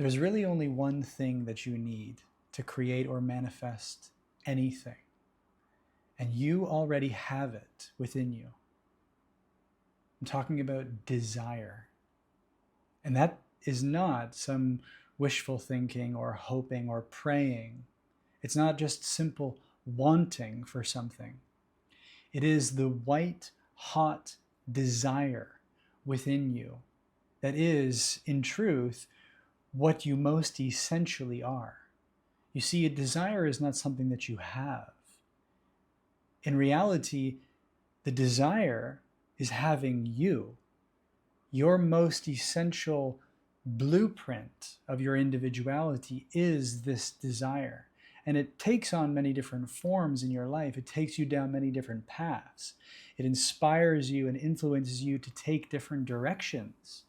There's really only one thing that you need to create or manifest anything, and you already have it within you. I'm talking about desire. And that is not some wishful thinking or hoping or praying. It's not just simple wanting for something. It is the white hot desire within you that is, in truth, what you most essentially are. You see, a desire is not something that you have. In reality, the desire is having you. Your most essential blueprint of your individuality is this desire. And it takes on many different forms in your life. It takes you down many different paths. It inspires you and influences you to take different directions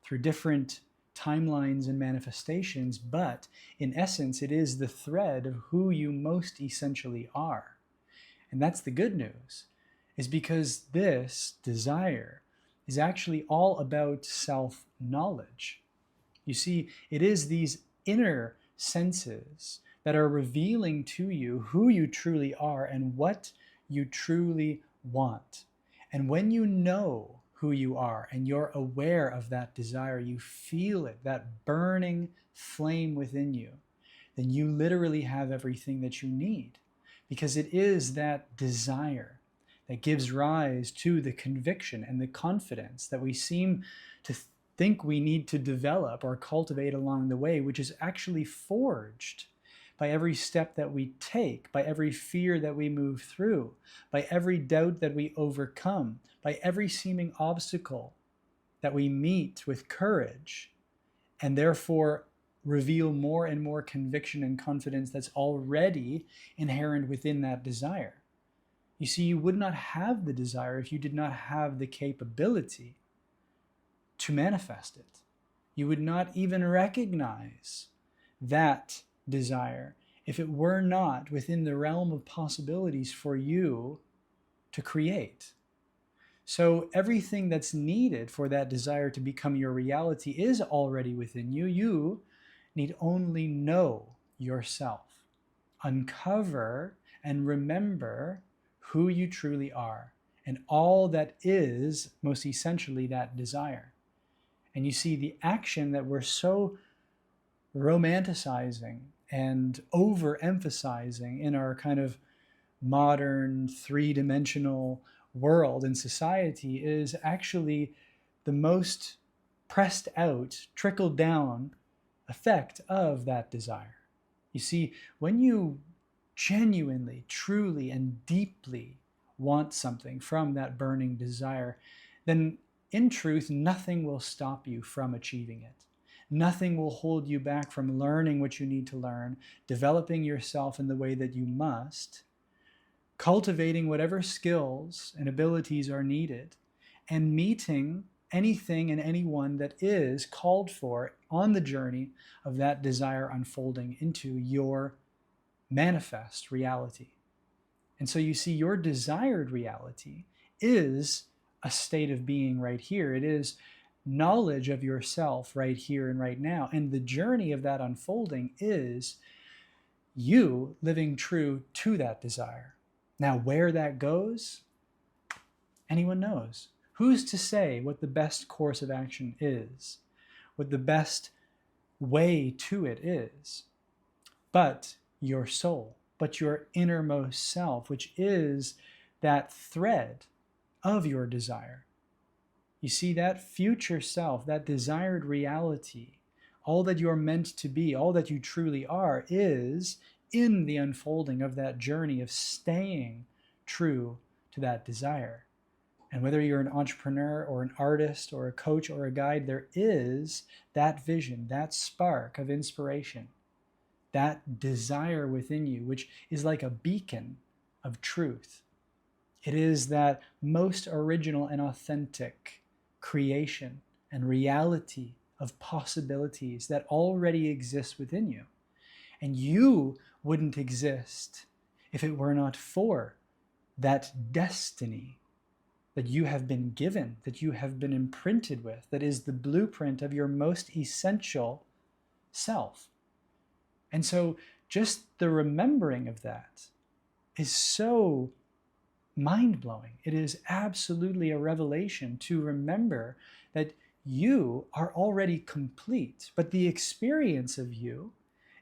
through different timelines and manifestations. But in essence, it is the thread of who you most essentially are. And that's the good news, is because this desire is actually all about self-knowledge. You see, it is these inner senses that are revealing to you who you truly are and what you truly want. And when you know who you are and you're aware of that desire, you feel it, that burning flame within you, then you literally have everything that you need, because it is that desire that gives rise to the conviction and the confidence that we seem to think we need to develop or cultivate along the way, which is actually forged by every step that we take, by every fear that we move through, by every doubt that we overcome, by every seeming obstacle that we meet with courage, and therefore reveal more and more conviction and confidence that's already inherent within that desire. You see, you would not have the desire if you did not have the capability to manifest it. You would not even recognize that desire if it were not within the realm of possibilities for you to create. So everything that's needed for that desire to become your reality is already within you. You need only know yourself, uncover and remember who you truly are and all that is most essentially that desire. And you see, the action that we're so romanticizing and overemphasizing in our kind of modern three-dimensional world and society is actually the most pressed out, trickled down effect of that desire. You see, when you genuinely, truly, and deeply want something from that burning desire, then in truth, nothing will stop you from achieving it. Nothing will hold you back from learning what you need to learn, developing yourself in the way that you must, cultivating whatever skills and abilities are needed, and meeting anything and anyone that is called for on the journey of that desire unfolding into your manifest reality. And so you see, your desired reality is a state of being right here. It is knowledge of yourself right here and right now. And the journey of that unfolding is you living true to that desire. Now, where that goes, anyone knows. Who's to say what the best course of action is, what the best way to it is? But your soul, but your innermost self, which is that thread of your desire. You see, that future self, that desired reality, all that you're meant to be, all that you truly are, is in the unfolding of that journey of staying true to that desire. And whether you're an entrepreneur or an artist or a coach or a guide, there is that vision, that spark of inspiration, that desire within you, which is like a beacon of truth. It is that most original and authentic creation and reality of possibilities that already exists within you. And you wouldn't exist if it were not for that destiny that you have been given, that you have been imprinted with, that is the blueprint of your most essential self. And so just the remembering of that is so mind-blowing. It is absolutely a revelation to remember that you are already complete, but the experience of you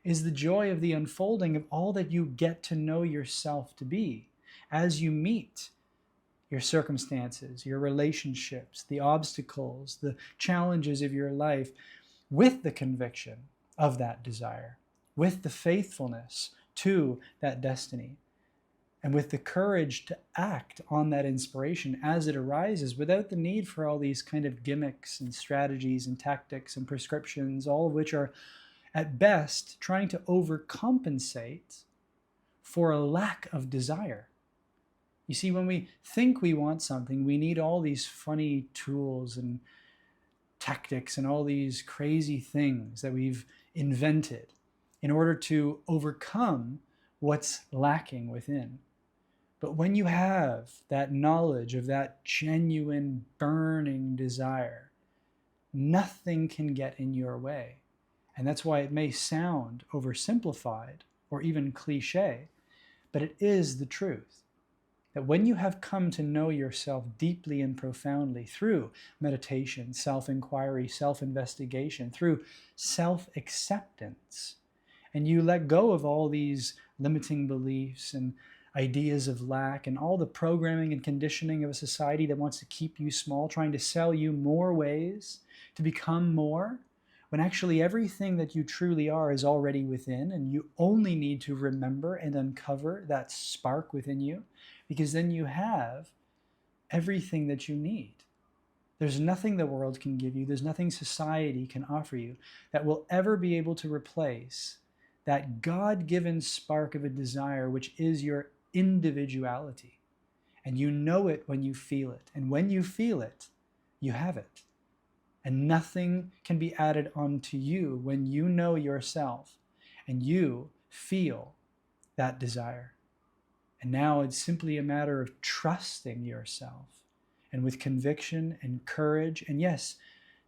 is the joy of the unfolding of all that you get to know yourself to be as you meet your circumstances, your relationships, the obstacles, the challenges of your life with the conviction of that desire, with the faithfulness to that destiny, and with the courage to act on that inspiration as it arises without the need for all these kind of gimmicks and strategies and tactics and prescriptions, all of which are at best trying to overcompensate for a lack of desire. You see, when we think we want something, we need all these funny tools and tactics and all these crazy things that we've invented in order to overcome what's lacking within. But when you have that knowledge of that genuine burning desire, nothing can get in your way. And that's why it may sound oversimplified or even cliche, but it is the truth. That when you have come to know yourself deeply and profoundly through meditation, self-inquiry, self-investigation, through self-acceptance, and you let go of all these limiting beliefs and ideas of lack and all the programming and conditioning of a society that wants to keep you small, trying to sell you more ways to become more, when actually everything that you truly are is already within, and you only need to remember and uncover that spark within you, because then you have everything that you need. There's nothing the world can give you, there's nothing society can offer you that will ever be able to replace that God-given spark of a desire, which is your individuality. And you know it when you feel it. And when you feel it, you have it. And nothing can be added onto you when you know yourself and you feel that desire. And now it's simply a matter of trusting yourself, and with conviction and courage, and yes,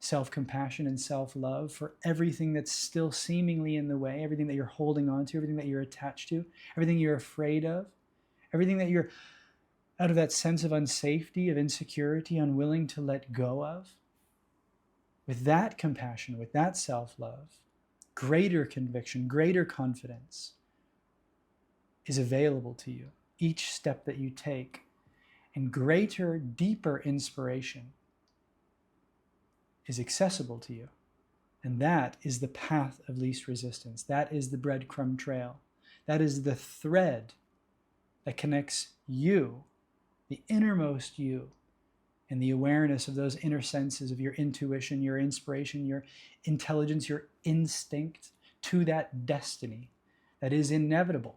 self-compassion and self-love for everything that's still seemingly in the way, everything that you're holding on to, everything that you're attached to, everything you're afraid of, everything that you're out of that sense of unsafety, of insecurity, unwilling to let go of. With that compassion, with that self-love, greater conviction, greater confidence is available to you each step that you take, and greater, deeper inspiration is accessible to you. And that is the path of least resistance. That is the breadcrumb trail. That is the thread that connects you, the innermost you, and the awareness of those inner senses of your intuition, your inspiration, your intelligence, your instinct, to that destiny that is inevitable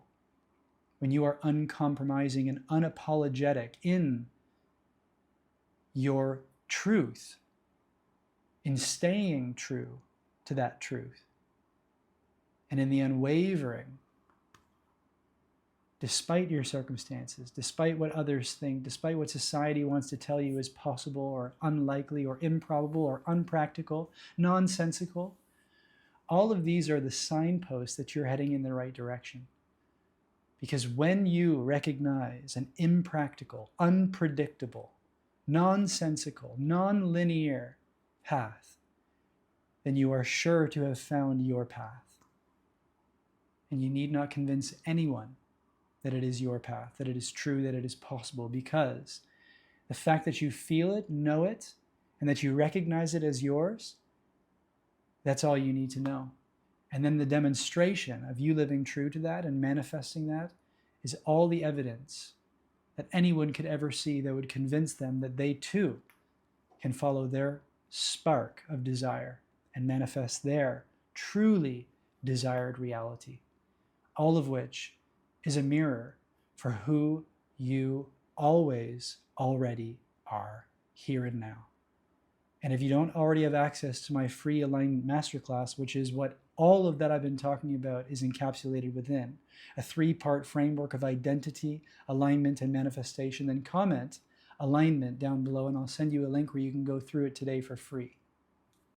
when you are uncompromising and unapologetic in your truth, in staying true to that truth, and in the unwavering, despite your circumstances, despite what others think, despite what society wants to tell you is possible or unlikely or improbable or unpractical, nonsensical. All of these are the signposts that you're heading in the right direction. Because when you recognize an impractical, unpredictable, nonsensical, non-linear path, then you are sure to have found your path. And you need not convince anyone that it is your path, that it is true, that it is possible, because the fact that you feel it, know it, and that you recognize it as yours, that's all you need to know. And then the demonstration of you living true to that and manifesting that is all the evidence that anyone could ever see that would convince them that they too can follow their spark of desire and manifest their truly desired reality. All of which is a mirror for who you always already are, here and now. And if you don't already have access to my free Alignment Masterclass, which is what all of that I've been talking about is encapsulated within, a 3-part framework of identity, alignment, and manifestation, then comment alignment down below and I'll send you a link where you can go through it today for free.